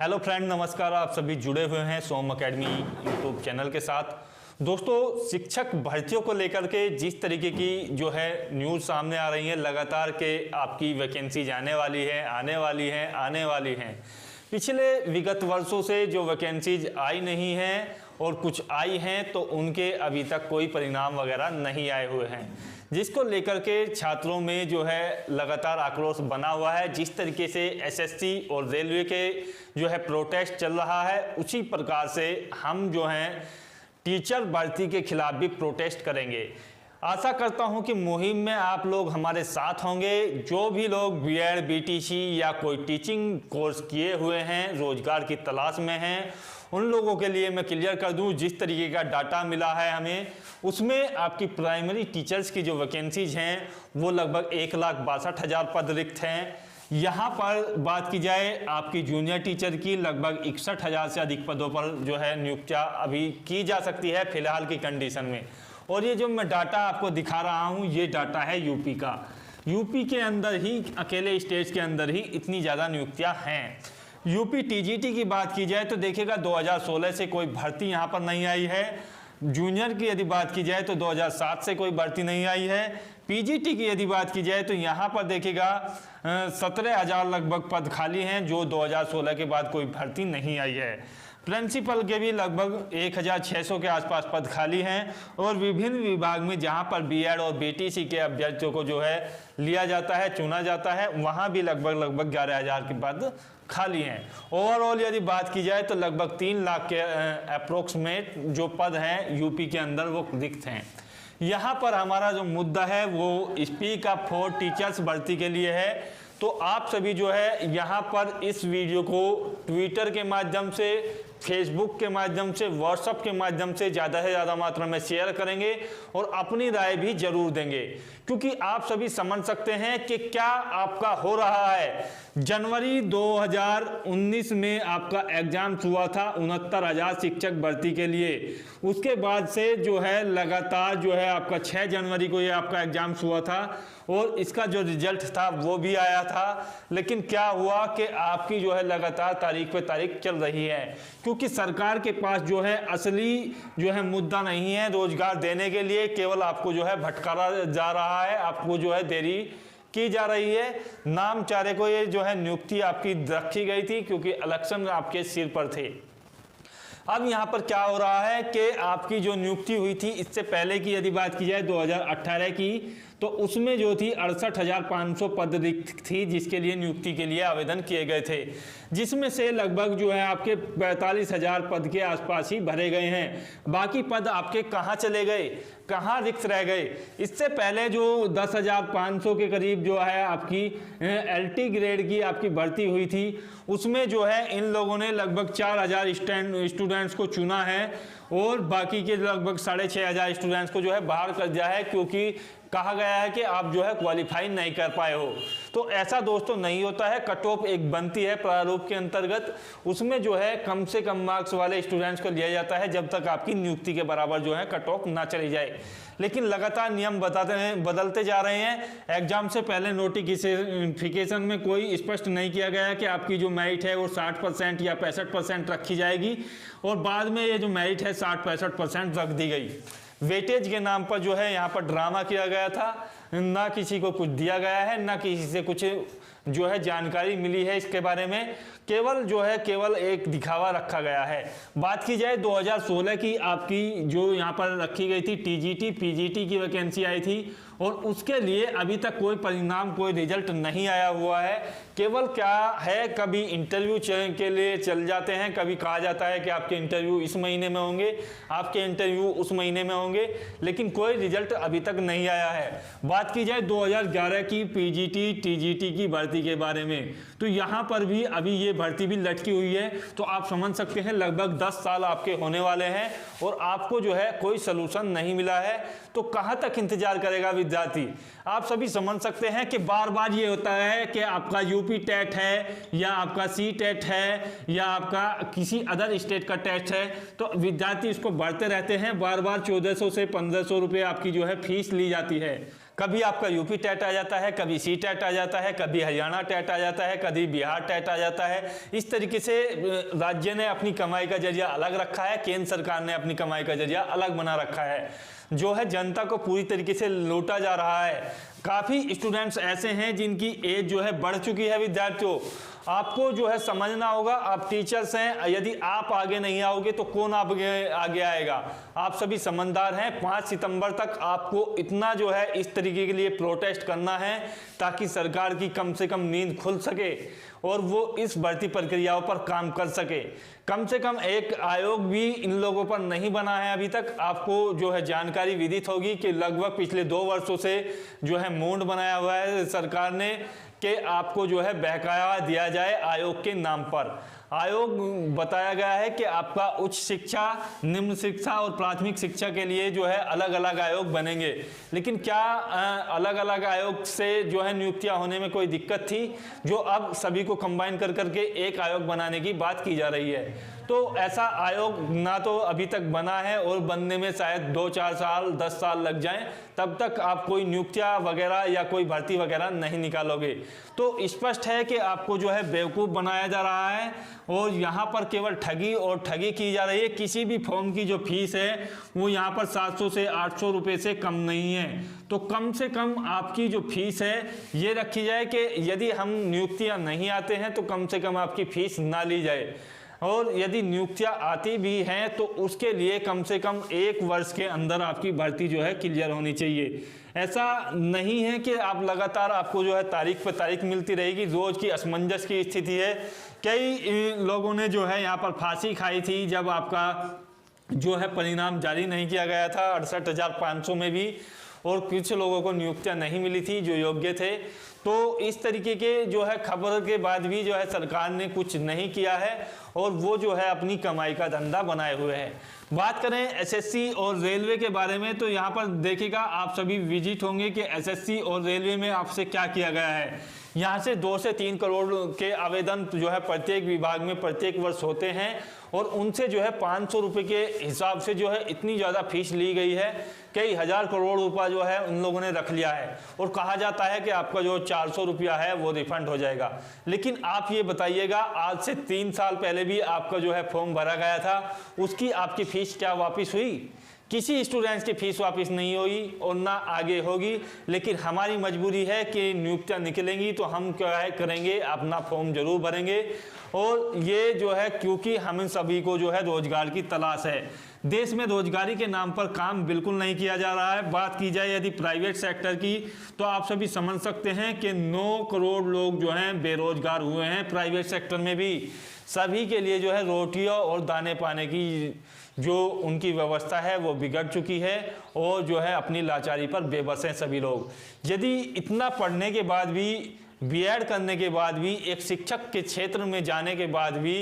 Hello friend, नमस्कार। आप सभी जुड़े हुए हैं सोम एकेडमी यूट्यूब चैनल के साथ। दोस्तों, शिक्षक भर्तियों को लेकर के जिस तरीके की जो है न्यूज़ सामने आ रही है लगातार के आपकी वैकेंसीज आने वाली हैं। पिछले विगत वर्षों से जो वैकेंसीज आई नहीं हैं और कुछ आई हैं तो उनके अभी तक कोई परिणाम वगैरह नहीं आए हुए हैं, जिसको लेकर के छात्रों में जो है लगातार आक्रोश बना हुआ है। जिस तरीके से एसएससी और रेलवे के जो है प्रोटेस्ट चल रहा है, उसी प्रकार से हम जो हैं टीचर भर्ती के खिलाफ भी प्रोटेस्ट करेंगे। आशा करता हूं कि मुहिम में आप लोग हमारे साथ होंगे। जो भी लोग बीएड, बीटीसी या कोई टीचिंग कोर्स किए हुए हैं, रोजगार की तलाश में हैं, उन लोगों के लिए मैं क्लियर कर दूं, जिस तरीके का डाटा मिला है हमें, उसमें आपकी प्राइमरी टीचर्स की जो वैकेंसीज हैं वो लगभग 1,62,000 पद रिक्त हैं। यहाँ पर बात की जाए आपकी जूनियर टीचर की, लगभग 61,000 से अधिक पदों पर जो है नियुक्तियाँ अभी की जा सकती है फिलहाल की कंडीशन में। और ये जो मैं डाटा आपको दिखा रहा हूँ, ये डाटा है यूपी का। यूपी के अंदर ही, अकेले स्टेट्स के अंदर ही इतनी ज़्यादा नियुक्तियाँ हैं। यूपी टीजीटी की बात की जाए तो देखिएगा 2016 से कोई भर्ती यहाँ पर नहीं आई है। जूनियर की यदि बात की जाए तो 2007 से कोई भर्ती नहीं आई है। पीजीटी की यदि बात की जाए तो यहाँ पर देखिएगा 17,000 लगभग पद खाली हैं, जो 2016 के बाद कोई भर्ती नहीं आई है। प्रिंसिपल के भी लगभग 1,600 के आसपास पद खाली हैं। और विभिन्न विभाग में जहां पर बीएड और बीटीसी के अभ्यर्थियों को जो है लिया जाता है, चुना जाता है, वहां भी लगभग 11,000 के पद खाली हैं। ओवरऑल यदि बात की जाए तो लगभग 3 लाख के अप्रोक्सीमेट जो पद हैं यूपी के अंदर वो रिक्त हैं। यहाँ पर हमारा जो मुद्दा है वो स्पीक अप फॉर टीचर्स भर्ती के लिए है। तो आप सभी जो है यहाँ पर इस वीडियो को ट्विटर के माध्यम से, फेसबुक के माध्यम से, व्हाट्सएप के माध्यम से ज़्यादा मात्रा में शेयर करेंगे और अपनी राय भी जरूर देंगे, क्योंकि आप सभी समझ सकते हैं कि क्या आपका हो रहा है। जनवरी 2019 में आपका एग्जाम हुआ था 69,000 शिक्षक भर्ती के लिए। उसके बाद से जो है लगातार जो है आपका 6 जनवरी को ये आपका एग्जाम हुआ था और इसका जो रिजल्ट था वो भी आया था। लेकिन क्या हुआ कि आपकी जो है लगातार तारीख पे तारीख चल रही है, क्योंकि सरकार के पास जो है असली जो है मुद्दा नहीं है रोजगार देने के लिए, केवल आपको जो है भटकारा जा रहा है, आपको जो है देरी की जा रही है। नाम चारे को ये जो है नियुक्ति आपकी रखी गई थी क्योंकि इलेक्शन आपके सिर पर थे। अब यहाँ पर क्या हो रहा है कि आपकी जो नियुक्ति हुई थी इससे पहले की यदि बात की जाए 2018 की, तो उसमें जो थी 68,500 पद रिक्त थी जिसके लिए नियुक्ति के लिए आवेदन किए गए थे, जिसमें से लगभग जो है आपके 45,000 पद के आसपास ही भरे गए हैं। बाकी पद आपके कहाँ चले गए, कहाँ रिक्त रह गए? इससे पहले जो 10,500 के करीब जो है आपकी एलटी ग्रेड की आपकी भर्ती हुई थी, उसमें जो है इन लोगों ने लगभग 4,000 स्टूडेंट्स को चुना है और बाकी के लगभग 6,500 स्टूडेंट्स को जो है बाहर कर दिया है, क्योंकि कहा गया है कि आप जो है क्वालिफाई नहीं कर पाए हो। तो ऐसा दोस्तों नहीं होता है। कट ऑफ एक बनती है प्रारूप के अंतर्गत, उसमें जो है कम से कम मार्क्स वाले स्टूडेंट्स को लिया जाता है जब तक आपकी नियुक्ति के बराबर जो है कट ऑफ ना चली जाए। लेकिन लगातार नियम बदलते जा रहे हैं। एग्जाम से पहले नोटिफिकेशन में कोई स्पष्ट नहीं किया गया है कि आपकी जो मेरिट है वो 60% या 65% रखी जाएगी, और बाद में ये जो मेरिट है 60-65% रख दी गई। वेटेज के नाम पर जो है यहाँ पर ड्रामा किया गया था, ना किसी को कुछ दिया गया है, ना किसी से कुछ जो है जानकारी मिली है इसके बारे में। केवल एक दिखावा रखा गया है। बात की जाए 2016 की, आपकी जो यहाँ पर रखी गई थी टीजीटी, पीजीटी की वैकेंसी आई थी और उसके लिए अभी तक कोई परिणाम, कोई रिजल्ट नहीं आया हुआ है। केवल क्या है, कभी इंटरव्यू के लिए चल जाते हैं, कभी कहा जाता है कि आपके इंटरव्यू इस महीने में होंगे, आपके इंटरव्यू उस महीने में होंगे, लेकिन कोई रिजल्ट अभी तक नहीं आया है। बात की जाए 2011 की पीजीटी, टीजीटी की भर्ती के बारे में, तो यहाँ पर भी अभी ये भर्ती भी लटकी हुई है। तो आप समझ सकते हैं लगभग 10 साल आपके होने वाले हैं और आपको जो है कोई सलूशन नहीं मिला है। तो कहाँ तक इंतजार करेगा विद्यार्थी? आप सभी समझ सकते हैं कि बार बार ये होता है कि आपका यूपी टेट है या आपका सी टेट है या आपका किसी अदर स्टेट का टेस्ट है, तो विद्यार्थी इसको भरते रहते हैं। बार बार 1,400 से 1,500 रुपये आपकी जो है फीस ली जाती है। कभी आपका यूपी टेट आ जाता है, कभी सी टेट आ जाता है, कभी हरियाणा टेट आ जाता है, कभी बिहार टेट आ जाता है। इस तरीके से राज्य ने अपनी कमाई का जरिया अलग रखा है, केंद्र सरकार ने अपनी कमाई का जरिया अलग बना रखा है, जो है जनता को पूरी तरीके से लूटा जा रहा है। काफ़ी स्टूडेंट्स ऐसे हैं जिनकी एज जो है बढ़ चुकी है। विद्यार्थियों, आपको जो है समझना होगा, आप टीचर्स हैं, यदि आप आगे नहीं आओगे तो कौन आगे आएगा। आप सभी समझदार हैं। 5 सितंबर तक आपको इतना जो है इस तरीके के लिए प्रोटेस्ट करना है ताकि सरकार की कम से कम नींद खुल सके और वो इस भर्ती प्रक्रियाओं पर काम कर सके। कम से कम एक आयोग भी इन लोगों पर नहीं बना है अभी तक। आपको जो है जानकारी विदित होगी कि लगभग पिछले 2 वर्षों से जो है मूड बनाया हुआ है सरकार ने कि आपको जो है बहकाया दिया जाए आयोग के नाम पर। आयोग बताया गया है कि आपका उच्च शिक्षा, निम्न शिक्षा और प्राथमिक शिक्षा के लिए जो है अलग अलग आयोग बनेंगे। लेकिन क्या अलग अलग आयोग से जो है नियुक्तियां होने में कोई दिक्कत थी, जो अब सभी को कंबाइन कर करके एक आयोग बनाने की बात की जा रही है। तो ऐसा आयोग ना तो अभी तक बना है और बनने में शायद 2-4 साल 10 साल लग जाएं, तब तक आप कोई नियुक्तियां वगैरह या कोई भर्ती वगैरह नहीं निकालोगे। तो स्पष्ट है कि आपको जो है बेवकूफ़ बनाया जा रहा है और यहाँ पर केवल ठगी और ठगी की जा रही है। किसी भी फॉर्म की जो फीस है वो यहाँ पर 700 से 800 रुपये से कम नहीं है। तो कम से कम आपकी जो फीस है ये रखी जाए कि यदि हम नियुक्तियाँ नहीं आते हैं तो कम से कम आपकी फीस ना ली जाए, और यदि नियुक्तियां आती भी हैं तो उसके लिए कम से कम 1 वर्ष के अंदर आपकी भर्ती जो है क्लियर होनी चाहिए। ऐसा नहीं है कि आप लगातार आपको जो है तारीख पर तारीख मिलती रहेगी। रोज की असमंजस की स्थिति है। कई लोगों ने जो है यहाँ पर फांसी खाई थी जब आपका जो है परिणाम जारी नहीं किया गया था 68,500 में भी, और कुछ लोगों को नियुक्तियां नहीं मिली थी जो योग्य थे। तो इस तरीके के जो है खबर के बाद भी जो है सरकार ने कुछ नहीं किया है और वो जो है अपनी कमाई का धंधा बनाए हुए है। बात करें एसएससी और रेलवे के बारे में, तो यहाँ पर देखिएगा आप सभी विजिट होंगे कि एसएससी और रेलवे में आपसे क्या किया गया है। यहाँ से 2 से 3 करोड़ के आवेदन जो है प्रत्येक विभाग में प्रत्येक वर्ष होते हैं और उनसे जो है 500 रुपये के हिसाब से जो है इतनी ज़्यादा फीस ली गई है, कई हज़ार करोड़ रुपया जो है उन लोगों ने रख लिया है और कहा जाता है कि आपका जो 400 रुपया है वो रिफंड हो जाएगा। लेकिन आप ये बताइएगा, आज से 3 साल पहले भी आपका जो है फॉर्म भरा गया था, उसकी आपकी फीस क्या वापस हुई? किसी स्टूडेंट्स की फीस वापस नहीं हुई और ना आगे होगी। लेकिन हमारी मजबूरी है कि नियुक्तियां निकलेंगी तो हम क्या है करेंगे, अपना फॉर्म जरूर भरेंगे। और ये जो है क्योंकि हम सभी को जो है रोजगार की तलाश है। देश में रोजगारी के नाम पर काम बिल्कुल नहीं किया जा रहा है। बात की जाए यदि प्राइवेट सेक्टर की, तो आप सभी समझ सकते हैं कि 9 करोड़ लोग जो हैं बेरोजगार हुए हैं प्राइवेट सेक्टर में भी। सभी के लिए जो है रोटियों और दाने पाने की जो उनकी व्यवस्था है वो बिगड़ चुकी है और जो है अपनी लाचारी पर बेबस हैं सभी लोग। यदि इतना पढ़ने के बाद भी, बीएड करने के बाद भी, एक शिक्षक के क्षेत्र में जाने के बाद भी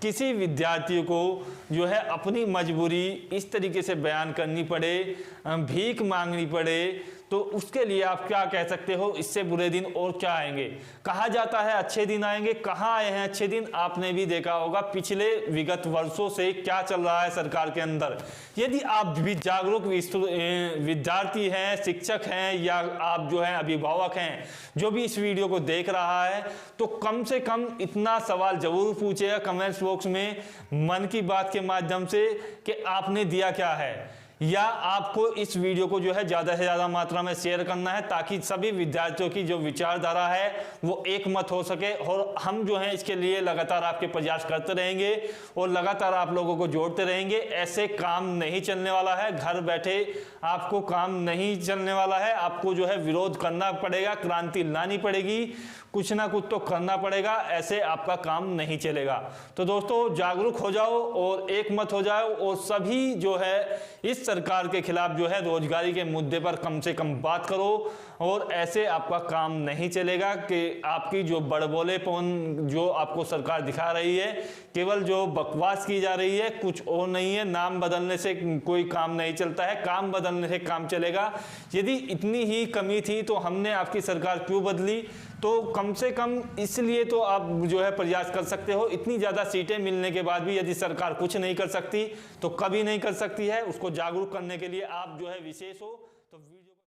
किसी विद्यार्थी को जो है अपनी मजबूरी इस तरीके से बयान करनी पड़े, भीख मांगनी पड़े, तो उसके लिए आप क्या कह सकते हो? इससे बुरे दिन और क्या आएंगे? कहा जाता है अच्छे दिन आएंगे, कहाँ आए हैं अच्छे दिन? आपने भी देखा होगा पिछले विगत वर्षों से क्या चल रहा है सरकार के अंदर। यदि आप भी जागरूक विद्यार्थी हैं, शिक्षक हैं या आप जो है अभिभावक हैं, जो भी इस वीडियो को देख रहा है, तो कम से कम इतना सवाल जरूर पूछेगा कमेंट्स बॉक्स में मन की बात के माध्यम से कि आपने दिया क्या है, या आपको इस वीडियो को जो है ज़्यादा से ज़्यादा मात्रा में शेयर करना है ताकि सभी विद्यार्थियों की जो विचारधारा है वो एक मत हो सके। और हम जो है इसके लिए लगातार आपके प्रयास करते रहेंगे और लगातार आप लोगों को जोड़ते रहेंगे। ऐसे काम नहीं चलने वाला है, घर बैठे आपको काम नहीं चलने वाला है। आपको जो है विरोध करना पड़ेगा, क्रांति लानी पड़ेगी, कुछ ना कुछ तो करना पड़ेगा, ऐसे आपका काम नहीं चलेगा। तो दोस्तों जागरूक हो जाओ और एक मत हो जाओ और सभी जो है इस सरकार के खिलाफ जो है रोजगारी के मुद्दे पर कम से कम बात करो। और ऐसे आपका काम नहीं चलेगा कि आपकी जो बड़बोलेपन जो आपको सरकार दिखा रही है, केवल जो बकवास की जा रही है, कुछ और नहीं है। नाम बदलने से कोई काम नहीं चलता है, काम बदलने से काम चलेगा। यदि इतनी ही कमी थी तो हमने आपकी सरकार क्यों बदली? तो कम से कम इसलिए तो आप जो है प्रयास कर सकते हो। इतनी ज़्यादा सीटें मिलने के बाद भी यदि सरकार कुछ नहीं कर सकती तो कभी नहीं कर सकती है। उसको जागरूक करने के लिए आप जो है विशेष हो।